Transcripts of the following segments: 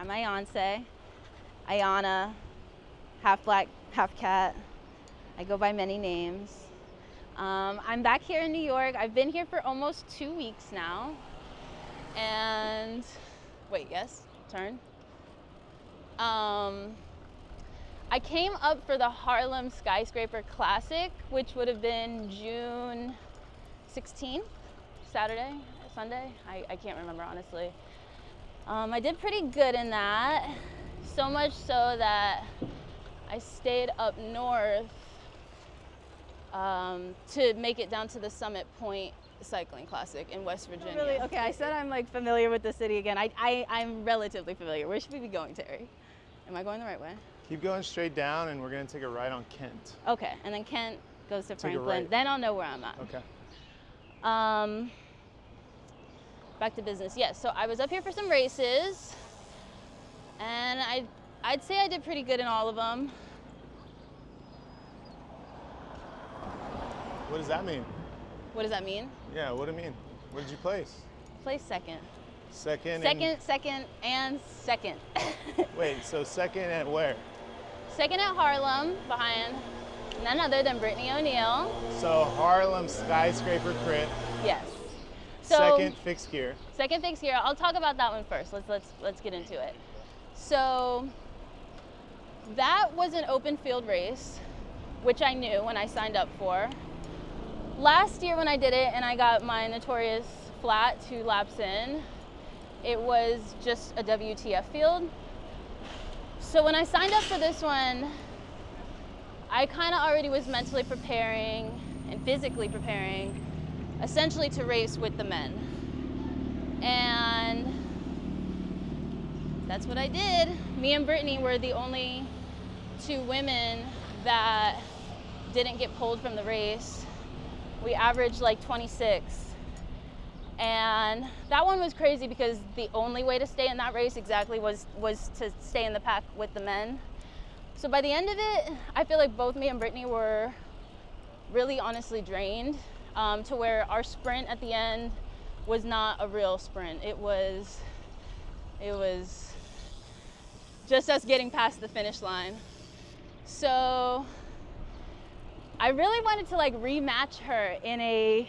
I'm Aiyana, half black, half cat. I go by many names. I'm back here in New York. I've been here for almost 2 weeks now. And wait, yes, turn. I came up for the Harlem Skyscraper Classic, which would have been June 16th, Saturday, Sunday. I can't remember, honestly. I did pretty good in that, so much so that I stayed up north to make it down to the Summit Point Cycling Classic in West Virginia. Really? Okay, I said I'm like familiar with the city again. I'm relatively familiar. Where should we be going, Terry? Am I going the right way? Keep going straight down and we're gonna take a right on Kent. Okay, and then Kent goes to Take a Franklin. right. Then I'll know where I'm at. Okay. Back to business. Yes, so I was up here for some races, and I'd say I did pretty good in all of them. What does that mean? What does that mean? Yeah, what do you mean? Where did you place? Place second. Second. Second, and second. Wait, so second at where? Second at Harlem, behind none other than Brittany O'Neill. So Harlem Skyscraper Crit. Yes. So Second fixed gear. Second fixed gear. I'll talk about that one first. Let's get into it. So that was an open field race, which I knew when I signed up for. Last year when I did it and I got my notorious flat 2 laps in, it was just a WTF field. So when I signed up for this one, I kind of already was mentally preparing and physically preparing essentially to race with the men. And that's what I did. Me and Brittany were the only 2 women that didn't get pulled from the race. We averaged like 26. And that one was crazy because the only way to stay in that race exactly was to stay in the pack with the men. So by the end of it, I feel like both me and Brittany were really honestly drained, to where our sprint at the end was not a real sprint. It was just us getting past the finish line. So I really wanted to like rematch her in a,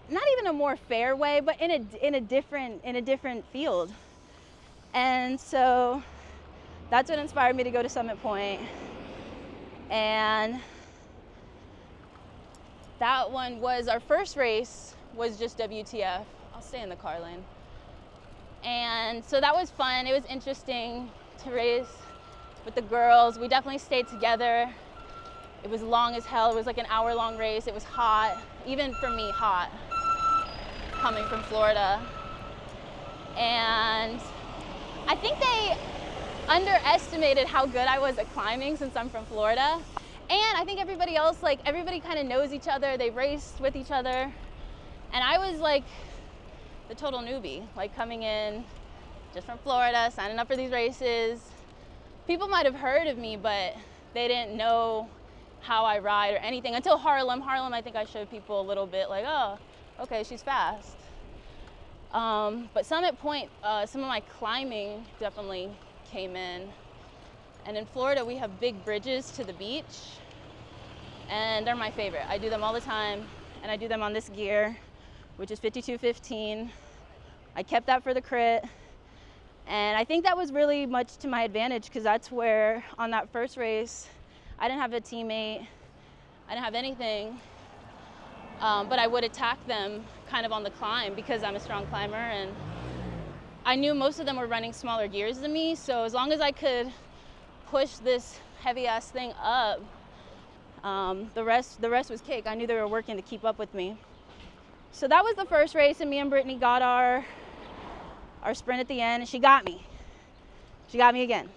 not even a more fair way, but in a different field. And so that's what inspired me to go to Summit Point. And that one was our first race, was just WTF. I'll stay in the car lane. And so that was fun. It was interesting to race with the girls. We definitely stayed together. It was long as hell. It was like an hour-long race. It was hot, even for me, hot, coming from Florida. And I think they underestimated how good I was at climbing since I'm from Florida. And I think everybody else, like everybody kind of knows each other. They raced with each other. And I was like the total newbie, like coming in just from Florida, signing up for these races. People might have heard of me, but they didn't know how I ride or anything until Harlem. Harlem, I think I showed people a little bit like, oh, okay, she's fast. But Summit Point, some of my climbing definitely came in. And in Florida, we have big bridges to the beach, and they're my favorite. I do them all the time, and I do them on this gear, which is 5215. I kept that for the crit, and I think that was really much to my advantage because that's where, on that first race, I didn't have a teammate, I didn't have anything, but I would attack them kind of on the climb because I'm a strong climber, and I knew most of them were running smaller gears than me, so as long as I could push this heavy ass thing up, the rest was cake. I knew they were working to keep up with me. So that was the first race, and me and Brittany got our sprint at the end, and she got me. She got me again.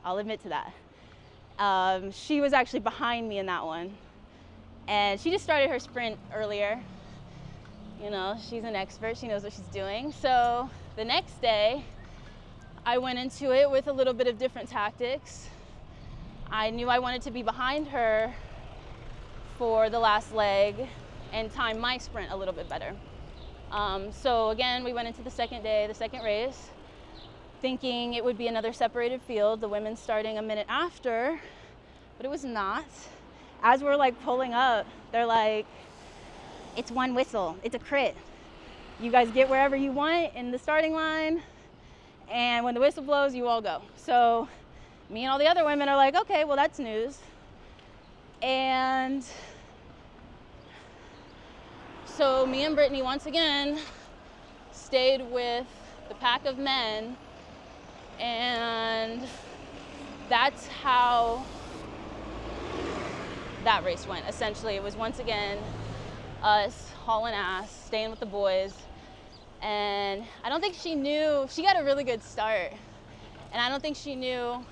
I'll admit to that. She was actually behind me in that one, and she just started her sprint earlier. You know, she's an expert. She knows what she's doing. So the next day, I went into it with a little bit of different tactics. I knew I wanted to be behind her for the last leg and time my sprint a little bit better. So again, we went into the second day, the second race, thinking it would be another separated field, the women starting a minute after, but it was not. As we're like pulling up, they're like, it's one whistle, it's a crit. You guys get wherever you want in the starting line, and when the whistle blows, you all go. So me and all the other women are like, okay, well, that's news. And so me and Brittany, once again, stayed with the pack of men, and that's how that race went. Essentially, it was once again us hauling ass, staying with the boys. And I don't think she knew, she got a really good start, and I don't think she knew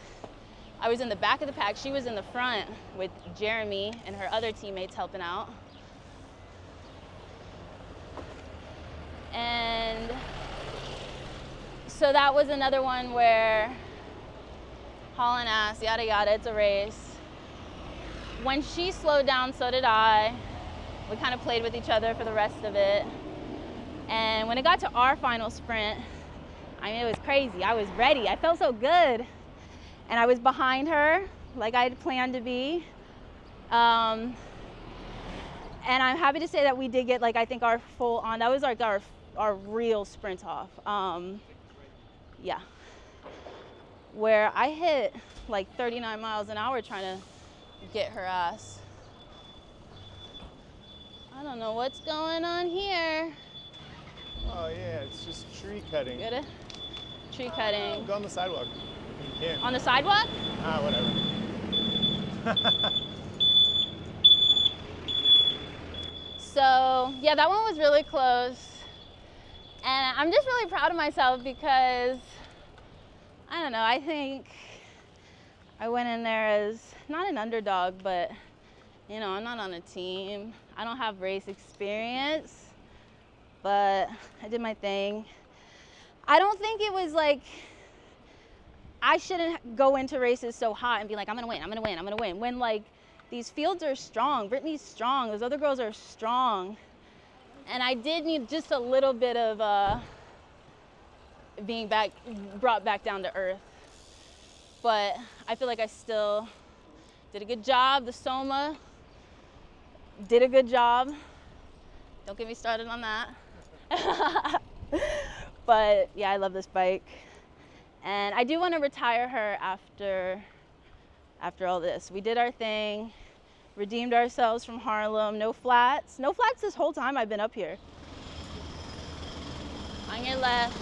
I was in the back of the pack. She was in the front with Jeremy and her other teammates helping out. And so that was another one where hauling ass, yada yada, it's a race. When she slowed down, so did I. We kind of played with each other for the rest of it. And when it got to our final sprint, I mean, it was crazy. I was ready. I felt so good. And I was behind her, like I had planned to be. And I'm happy to say that we did get, like, I think our full on, that was like our real sprint off. Yeah. Where I hit like 39 miles an hour trying to get her ass. I don't know what's going on here. Oh yeah, it's just tree cutting. Get it? Tree cutting. Go on the sidewalk. You can. On the sidewalk? Whatever. So yeah, that one was really close. And I'm just really proud of myself because, I don't know, I think I went in there as not an underdog, but you know, I'm not on a team. I don't have race experience, but I did my thing. I don't think it was like, I shouldn't go into races so hot and be like, I'm gonna win, I'm gonna win, I'm gonna win. When like these fields are strong, Brittany's strong, those other girls are strong. And I did need just a little bit of being brought back down to earth. But I feel like I still did a good job. The Soma did a good job. Don't get me started on that. But yeah, I love this bike. And I do want to retire her after all this. We did our thing, redeemed ourselves from Harlem. No flats. No flats this whole time I've been up here. On your left.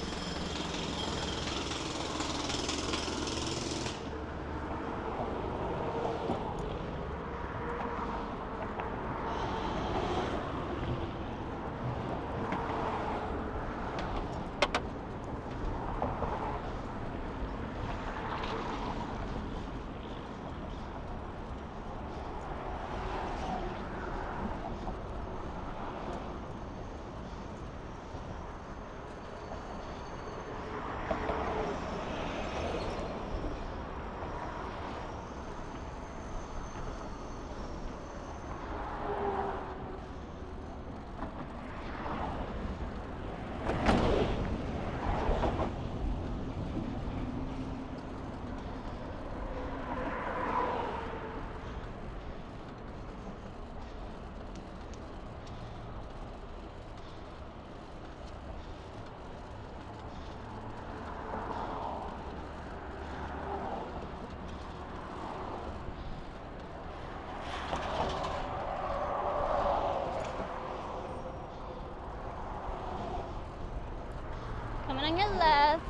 Coming on your left.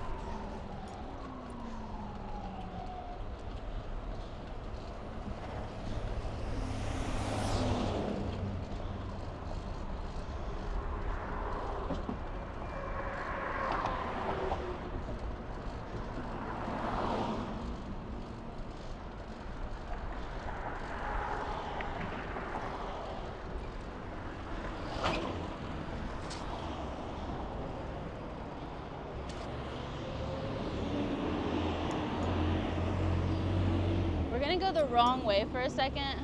We're gonna go the wrong way for a second.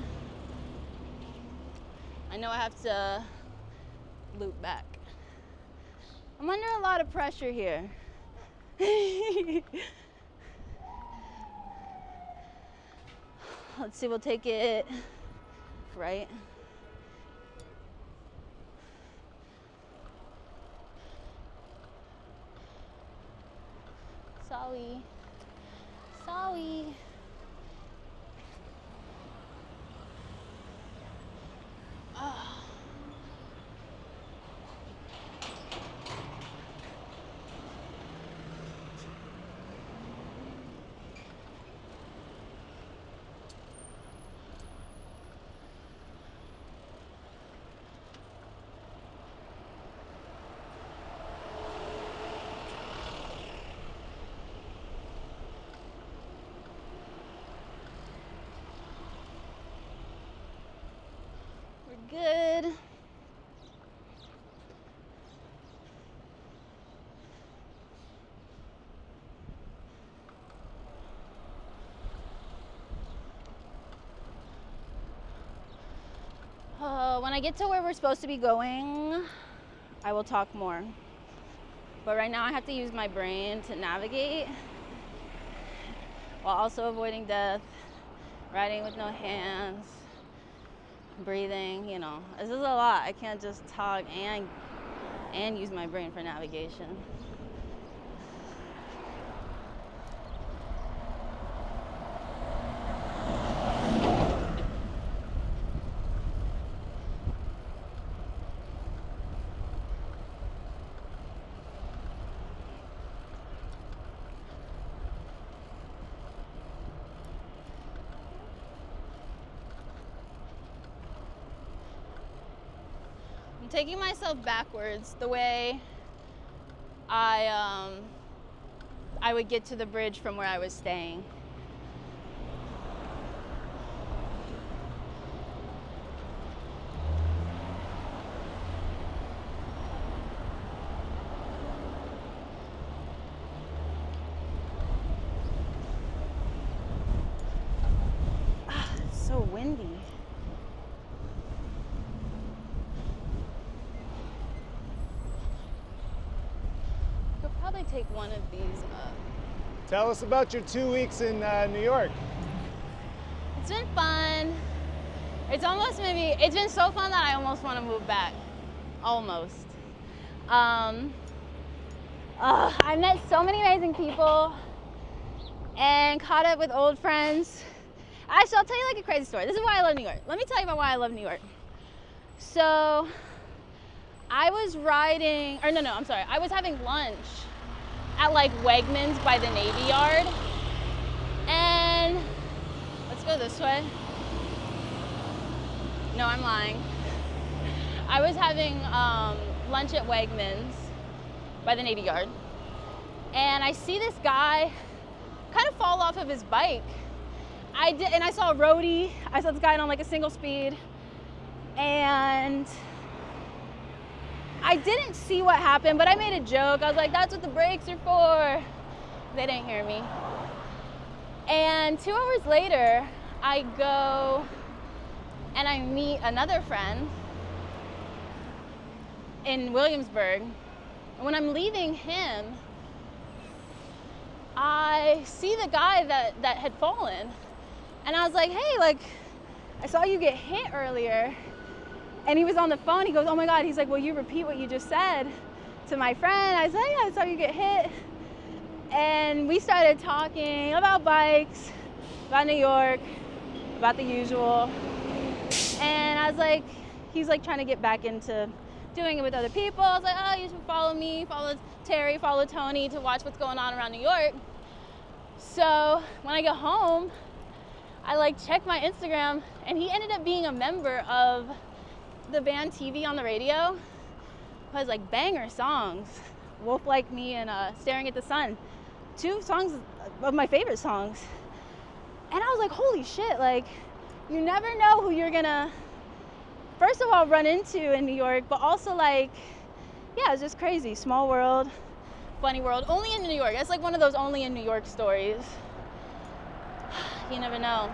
I know I have to loop back. I'm under a lot of pressure here. Let's see, we'll take it right. Sorry. Sorry. Oh. Good. When I get to where we're supposed to be going, I will talk more. But right now I have to use my brain to navigate while also avoiding death, riding with no hands, breathing, you know. This is a lot. I can't just talk and use my brain for navigation. I'm taking myself backwards the way I would get to the bridge from where I was staying. It's so windy. Take one of these up. Tell us about your 2 weeks in New York. It's been fun. It's been so fun that I almost want to move back. Almost. I met so many amazing people and caught up with old friends. Actually, I'll tell you like a crazy story. This is why I love New York. Let me tell you about why I love New York. So I was I was having lunch at like Wegmans by the Navy Yard. And let's go this way. No, I'm lying. I was having lunch at Wegmans by the Navy Yard. And I see this guy kind of fall off of his bike. And I saw a roadie. I saw this guy on like a single speed. And I didn't see what happened, but I made a joke. I was like, that's what the brakes are for. They didn't hear me. And 2 hours later, I go and I meet another friend in Williamsburg. And when I'm leaving him, I see the guy that had fallen. And I was like, hey, like, I saw you get hit earlier. And he was on the phone. He goes, oh my God. He's like, will you repeat what you just said to my friend? I said, yeah, I saw you get hit. And we started talking about bikes, about New York, about the usual. And I was like, he's like trying to get back into doing it with other people. I was like, oh, you should follow me, follow Terry, follow Tony to watch what's going on around New York. So when I get home, I like check my Instagram, and he ended up being a member of the band TV on the radio. It was like banger songs, Wolf Like Me and Staring at the Sun, 2 songs of my favorite songs. And I was like, holy shit, like, you never know who you're gonna, first of all, run into in New York, but also like, yeah, it's just crazy. Small world, funny world, only in New York. It's like one of those only in New York stories. You never know.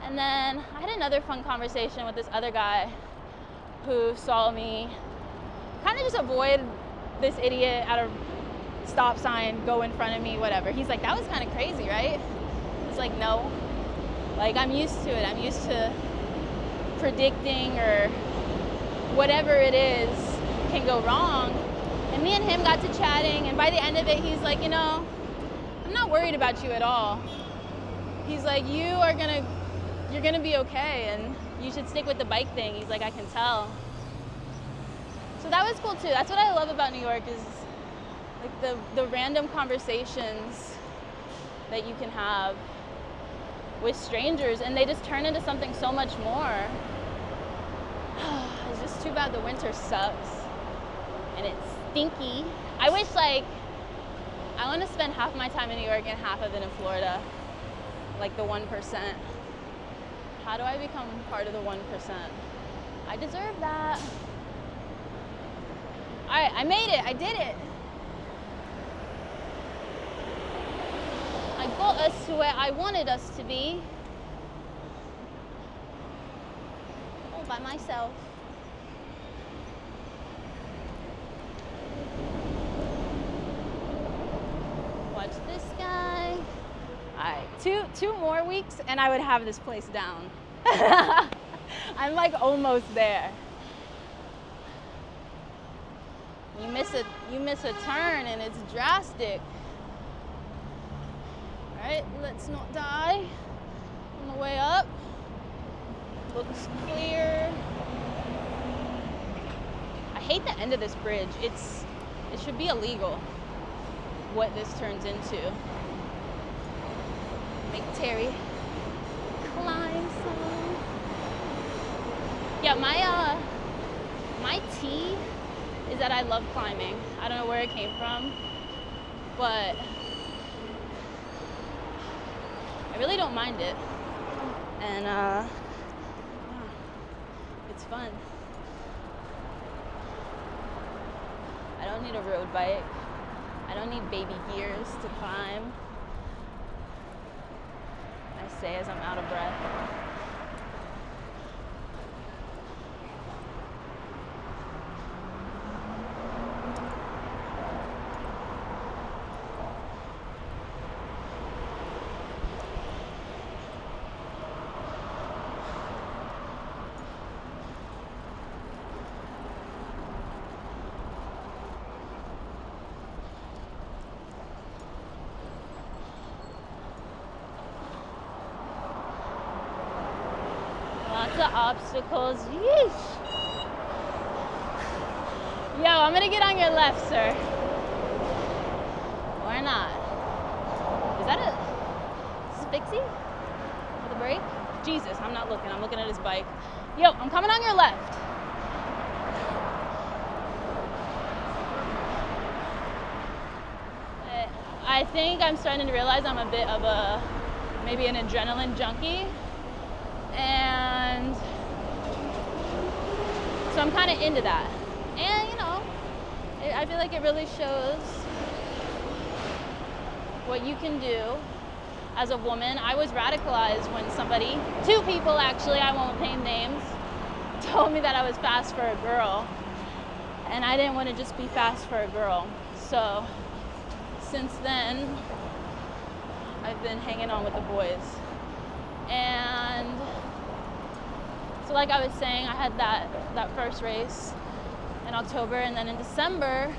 And then I had another fun conversation with this other guy who saw me kind of just avoid this idiot at a stop sign, go in front of me, whatever. He's like, that was kind of crazy, right? It's like, no. Like, I'm used to it. I'm used to predicting or whatever it is can go wrong. And me and him got to chatting, and by the end of it, he's like, you know, I'm not worried about you at all. He's like, you're gonna be okay, and you should stick with the bike thing. He's like, I can tell. So that was cool too. That's what I love about New York, is like the random conversations that you can have with strangers, and they just turn into something so much more. It's just too bad the winter sucks and it's stinky. I wish, like, I want to spend half my time in New York and half of it in Florida, like the 1%. How do I become part of the 1%? I deserve that. All right, I made it. I did it. I got us to where I wanted us to be. All by myself. Watch this guy. All right, two more weeks and I would have this place down. I'm like almost there. You miss a turn and it's drastic. All right, let's not die on the way up. Looks clear. I hate the end of this bridge. It should be illegal what this turns into. Make Terry climb some. Yeah, my tea is that I love climbing. I don't know where it came from, but I really don't mind it. And it's fun. I don't need a road bike. I don't need baby gears to climb. I say as I'm out of breath. Lots of obstacles. Yeesh. Yo, I'm gonna get on your left, sir. Or not. Is that a fixie with a brake? Jesus, I'm not looking. I'm looking at his bike. Yo, I'm coming on your left. I think I'm starting to realize I'm a bit of maybe an adrenaline junkie. And so I'm kind of into that. And, you know, I feel like it really shows what you can do as a woman. I was radicalized when two people actually, I won't name names, told me that I was fast for a girl. And I didn't want to just be fast for a girl. So since then, I've been hanging on with the boys. And so like I was saying, I had that first race in October, and then in December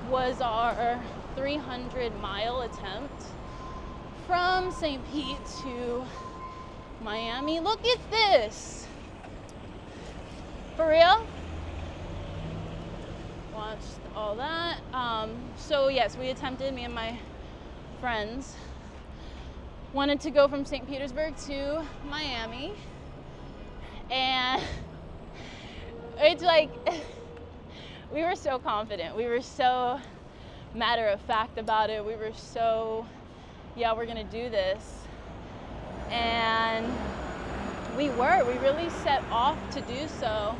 was our 300-mile attempt from St. Pete to Miami. Look at this. For real? Watched all that. So yes, we attempted, me and my friends wanted to go from St. Petersburg to Miami. And it's like, we were so confident. We were so matter of fact about it. We were so, yeah, we're gonna do this. And we really set off to do so.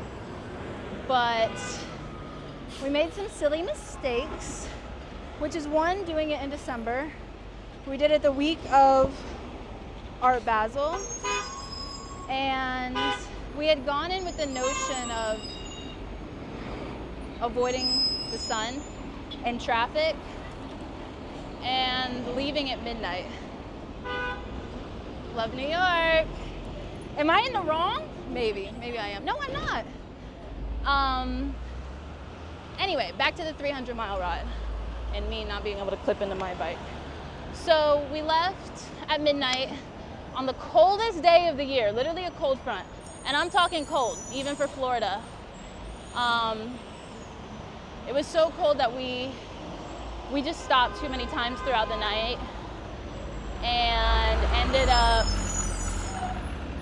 But we made some silly mistakes, which is one, doing it in December. We did it the week of Art Basel. And we had gone in with the notion of avoiding the sun and traffic and leaving at midnight. love New York. Am I in the wrong? Maybe I am. No, I'm not. Anyway, back to the 300-mile ride and me not being able to clip into my bike. So we left at midnight on the coldest day of the year, literally a cold front. And I'm talking cold, even for Florida. It was so cold that we just stopped too many times throughout the night and ended up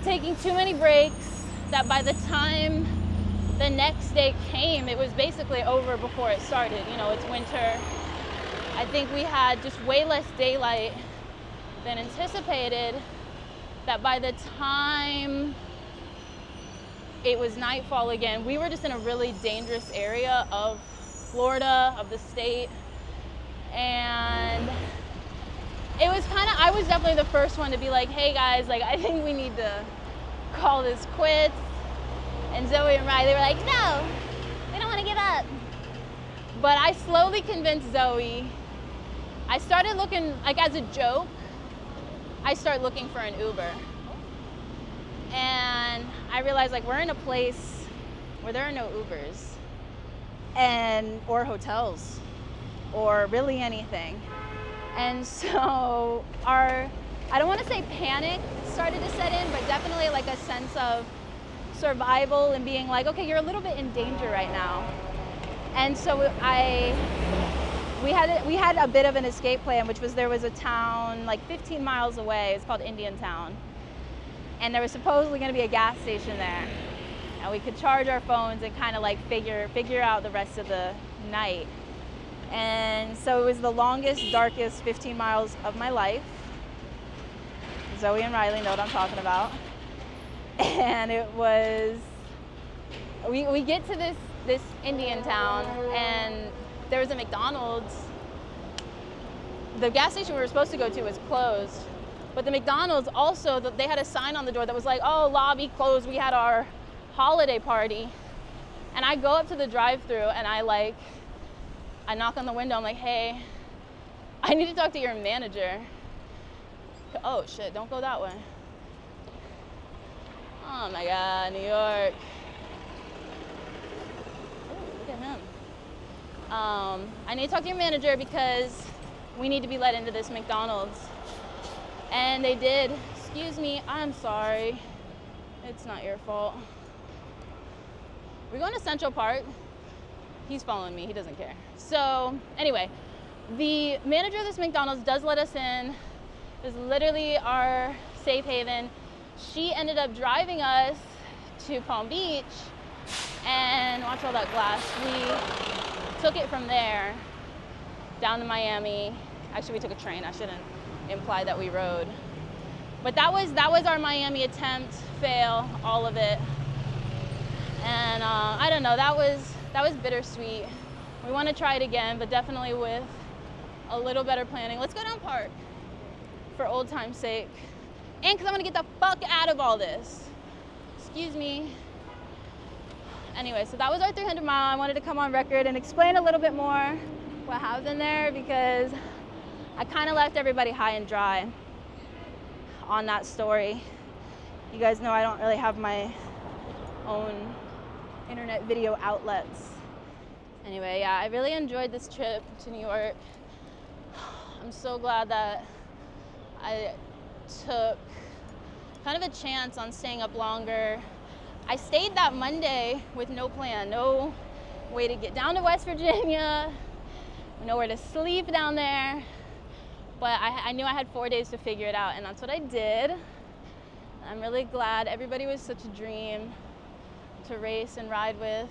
taking too many breaks that by the time the next day came, it was basically over before it started. You know, it's winter. I think we had just way less daylight than anticipated, that by the time it was nightfall again, we were just in a really dangerous area of Florida, of the state. And it was I was definitely the first one to be like, hey guys, like, I think we need to call this quits. And Zoe and Riley were like, no, we don't want to give up. But I slowly convinced Zoe. I started looking, like, as a joke, I started looking for an Uber. And I realized, like, we're in a place where there are no Ubers or hotels or really anything. And so I don't want to say panic started to set in, but definitely like a sense of survival and being like, okay, you're a little bit in danger right now. And so we had a bit of an escape plan, which was there was a town like 15 miles away. It's called Indian Town. And there was supposedly going to be a gas station there. And we could charge our phones and kind of like figure out the rest of the night. And so it was the longest, darkest 15 miles of my life. Zoe and Riley know what I'm talking about. And it was, we get to this Indian town, and there was a McDonald's. The gas station we were supposed to go to was closed, but the McDonald's also, they had a sign on the door that was like, oh, lobby closed, we had our holiday party. And I go up to the drive-thru and I knock on the window, I'm like, hey, I need to talk to your manager. Oh shit, don't go that way. Oh my God, New York. Ooh, look at him. I need to talk to your manager because we need to be let into this McDonald's. And they did. Excuse me, I'm sorry. It's not your fault. We're going to Central Park. He's following me, he doesn't care. So anyway, the manager of this McDonald's does let us in. It's literally our safe haven. She ended up driving us to Palm Beach, and watch all that glass. We took it from there down to Miami. Actually, we took a train. I shouldn't imply that we rode. But that was our Miami attempt, fail, all of it. And I don't know, that was bittersweet. We want to try it again, but definitely with a little better planning. Let's go down Park for old time's sake. And because I'm going to get the fuck out of all this. Excuse me. Anyway, so that was our 300 mile. I wanted to come on record and explain a little bit more what happened there, because I kind of left everybody high and dry on that story. You guys know I don't really have my own internet video outlets. Anyway, yeah, I really enjoyed this trip to New York. I'm so glad that I took kind of a chance on staying up longer. I stayed that Monday with no plan, no way to get down to West Virginia, nowhere to sleep down there. But I knew I had 4 days to figure it out, and that's what I did. I'm really glad. Everybody was such a dream to race and ride with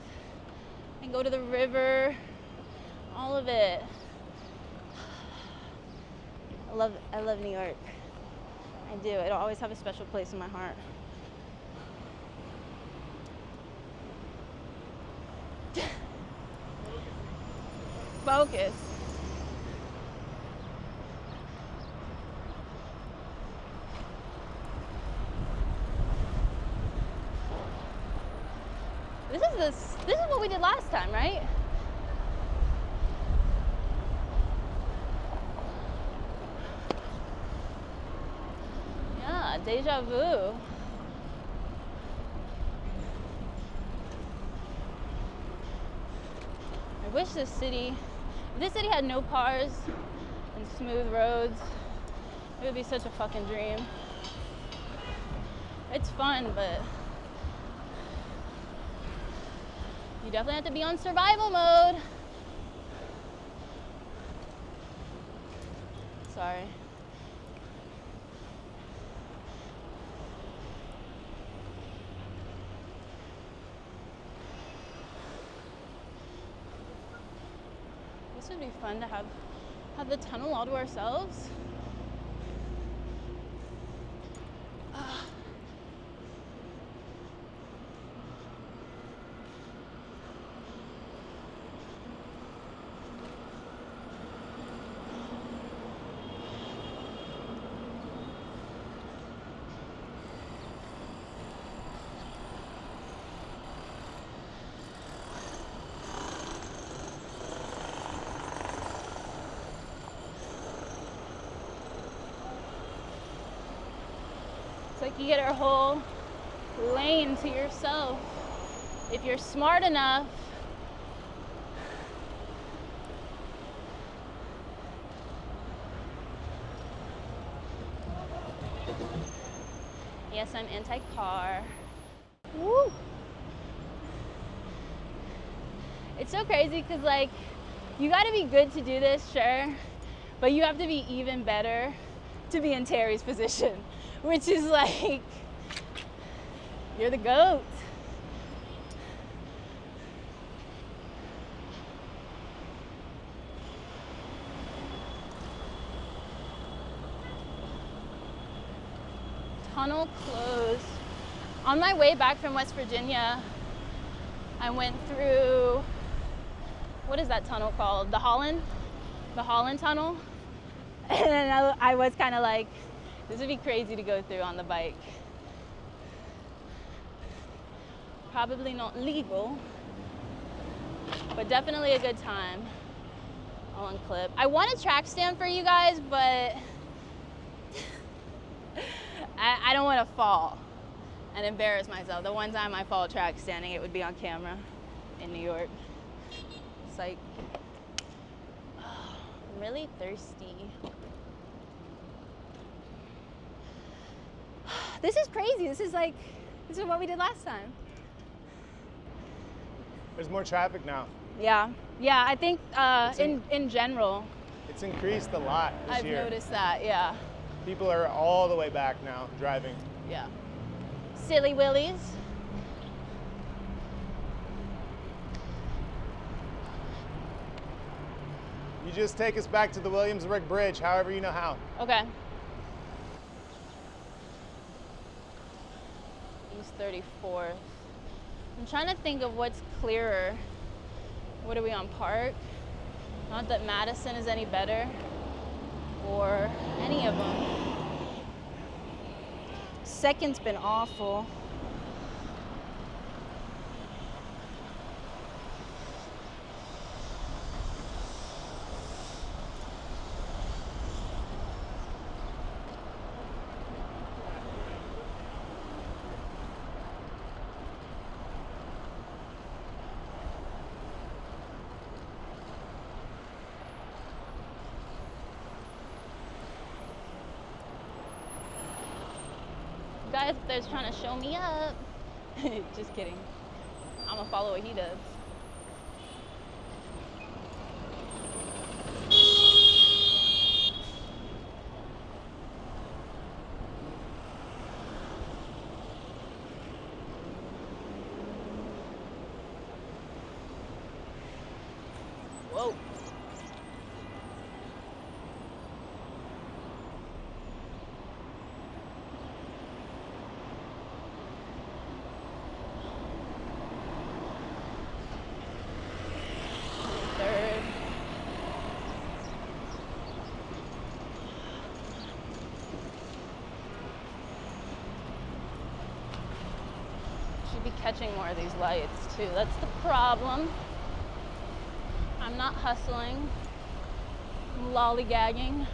and go to the river, all of it. I love New York. I do. It'll always have a special place in my heart. Focus. This is what we did last time, right? Yeah, deja vu. I wish if this city had no cars and smooth roads, it would be such a fucking dream. It's fun, but you definitely have to be on survival mode. Sorry. This would be fun to have the tunnel all to ourselves. It's like you get a whole lane to yourself. If you're smart enough, yes, I'm anti-car. Woo! It's so crazy because, like, you gotta be good to do this, sure, but you have to be even better to be in Terry's position, which is like, you're the GOAT. Tunnel closed. On my way back from West Virginia, I went through, what is that tunnel called? The Holland Tunnel. And I was kind of like, this would be crazy to go through on the bike. Probably not legal, but definitely a good time. I'll unclip. I want a track stand for you guys, but I don't want to fall and embarrass myself. The one time I fall track standing, it would be on camera in New York. It's like, oh, I'm really thirsty. This is crazy. This is what we did last time. There's more traffic now. Yeah, I think in general. It's increased a lot this year. I've noticed that, yeah. People are all the way back now, driving. Yeah. Silly willies. You just take us back to the Williamsburg Bridge, however you know how. Okay. East 34th. I'm trying to think of what's clearer. What are we on, Park? Not that Madison is any better, or any of them. Second's been awful. Guys, they're trying to show me up. Just kidding. I'm gonna follow what he does. Whoa. Be catching more of these lights too. That's the problem. I'm not hustling. I'm lollygagging.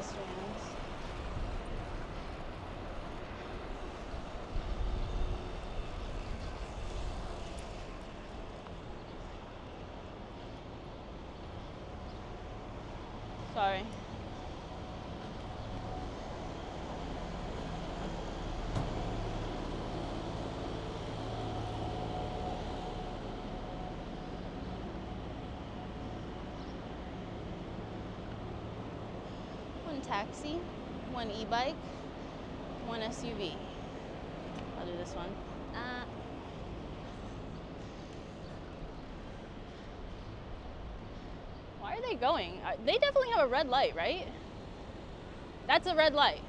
pedestrians. Sorry. One taxi, one e-bike, one SUV. I'll do this one. Why are they going? They definitely have a red light, right? That's a red light.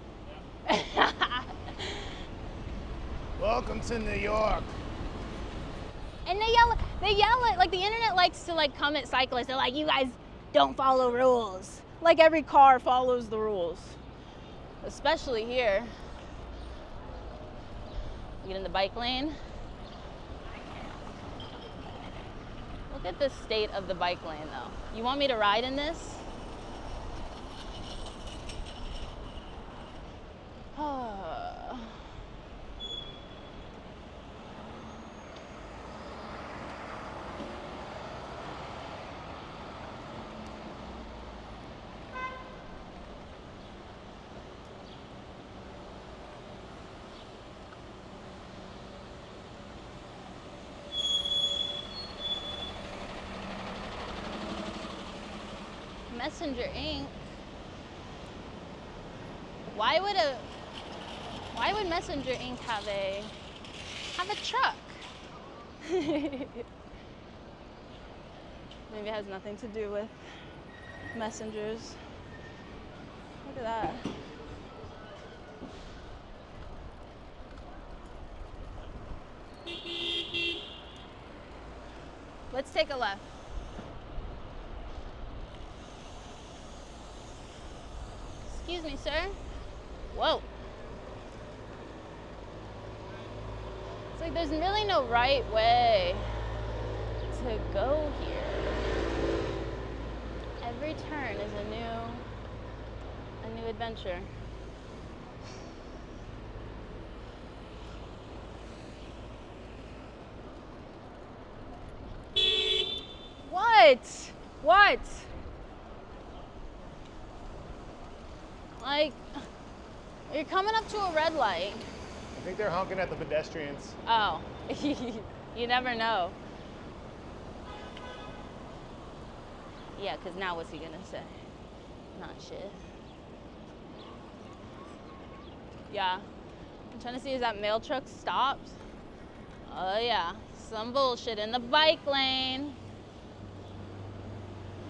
Welcome to New York. And they yell at, like, the internet likes to, like, come at cyclists. They're like, you guys don't follow rules. Like, every car follows the rules. Especially here. Get in the bike lane. Look at the state of the bike lane, though. You want me to ride in this? Messenger Inc. Why would Messenger Inc. have a truck? Maybe it has nothing to do with messengers. Look at that. Let's take a left. Excuse me, sir. Whoa. It's like there's really no right way to go here. Every turn is a new adventure. What? Like, you're coming up to a red light. I think they're honking at the pedestrians. Oh, you never know. Yeah, because now what's he gonna say? Not shit. Yeah. I'm trying to see, is that mail truck stopped? Oh yeah, some bullshit in the bike lane.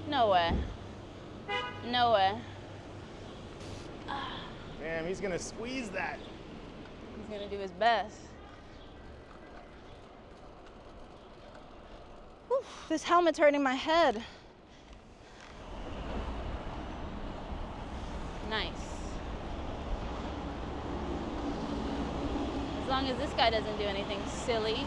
No way. No way. Damn, he's gonna squeeze that. He's gonna do his best. Whew, this helmet's hurting my head. Nice. As long as this guy doesn't do anything silly.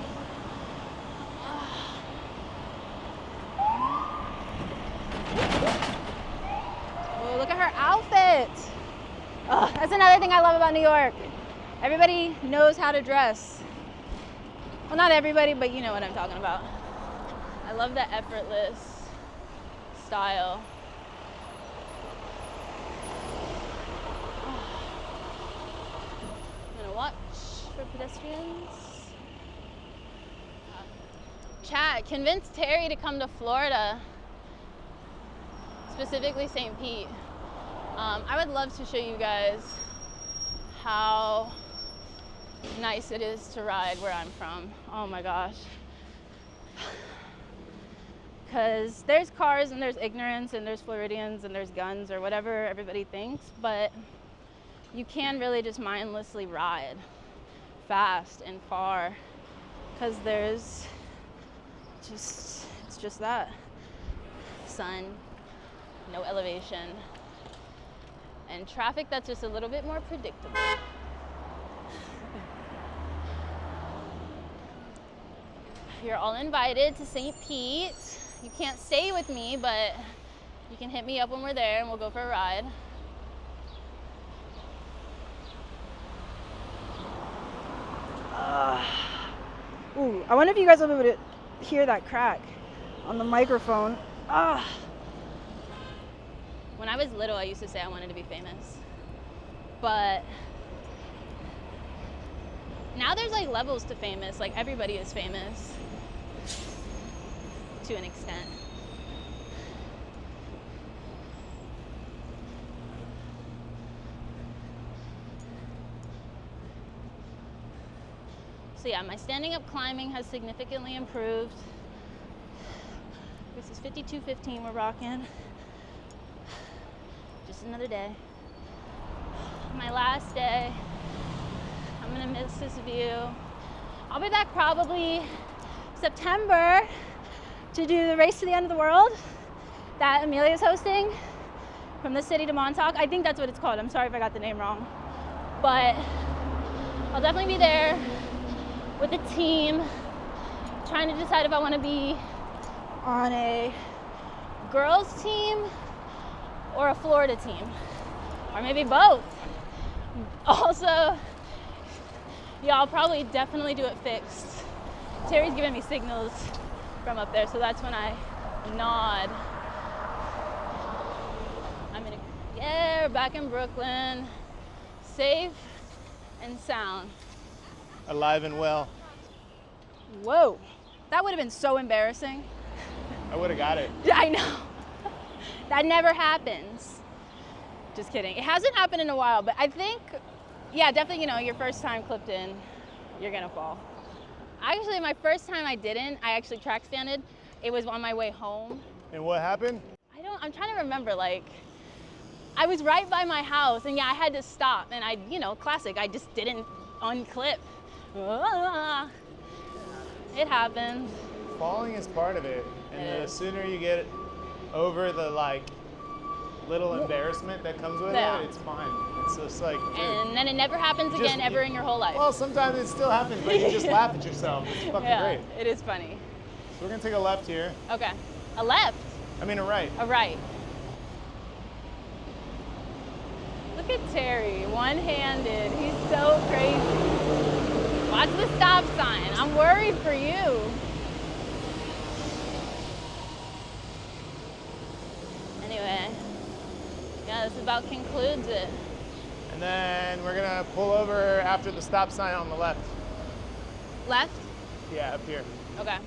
Oh, look at her outfit. Oh, that's another thing I love about New York. Everybody knows how to dress. Well, not everybody, but you know what I'm talking about. I love the effortless style. I'm gonna watch for pedestrians. Chat, convince Terry to come to Florida, specifically St. Pete. I would love to show you guys how nice it is to ride where I'm from. Oh my gosh. Because there's cars and there's ignorance and there's Floridians and there's guns or whatever everybody thinks, but you can really just mindlessly ride fast and far because there's just, it's just that. Sun, no elevation, and traffic that's just a little bit more predictable. You're all invited to St. Pete. You can't stay with me, but you can hit me up when we're there and we'll go for a ride. Ooh, I wonder if you guys will be able to hear that crack on the microphone. When I was little, I used to say I wanted to be famous. But now there's like levels to famous. Like everybody is famous to an extent. So yeah, my standing up climbing has significantly improved. This is 52:15 we're rocking. Just another day. My last day. I'm gonna miss this view. I'll be back probably September to do the race to the end of the world that Amelia's hosting from the city to Montauk. I think that's what it's called. I'm sorry if I got the name wrong. But I'll definitely be there with the team, trying to decide if I want to be on a girls team or a Florida team, or maybe both. Also, yeah, I'll probably definitely do it fixed. Terry's giving me signals from up there, so that's when I nod. Yeah, we're back in Brooklyn, safe and sound. Alive and well. Whoa, that would have been so embarrassing. I would have got it. I know. That never happens. Just kidding. It hasn't happened in a while, but I think, yeah, definitely, your first time clipped in, you're gonna fall. Actually, my first time I didn't. I actually track standed. It was on my way home. And what happened? I'm trying to remember, I was right by my house, and yeah, I had to stop, and classic, I just didn't unclip. It happens. Falling is part of it. And the sooner you get over the little embarrassment that comes with it, it's fine. It's just and then it never happens again ever in your whole life. Well, sometimes it still happens, but you just laugh at yourself. It's fucking great. It is funny. So we're gonna take a left here. Okay. A left? I mean a right. A right. Look at Terry, one-handed. He's so crazy. Watch the stop sign. I'm worried for you. Anyway, yeah, this about concludes it. And then we're gonna pull over after the stop sign on the left. Left? Yeah, up here. Okay.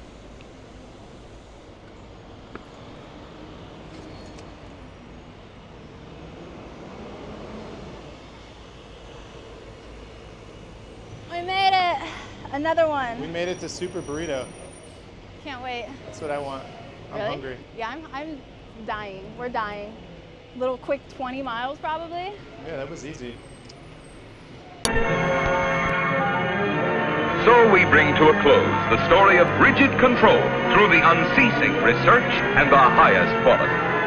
We made it! Another one. We made it to Super Burrito. Can't wait. That's what I want. I'm Really? hungry. Yeah, I'm dying. We're dying. Little quick 20 miles probably. Yeah, that was easy. So we bring to a close the story of rigid control through the unceasing research and the highest quality.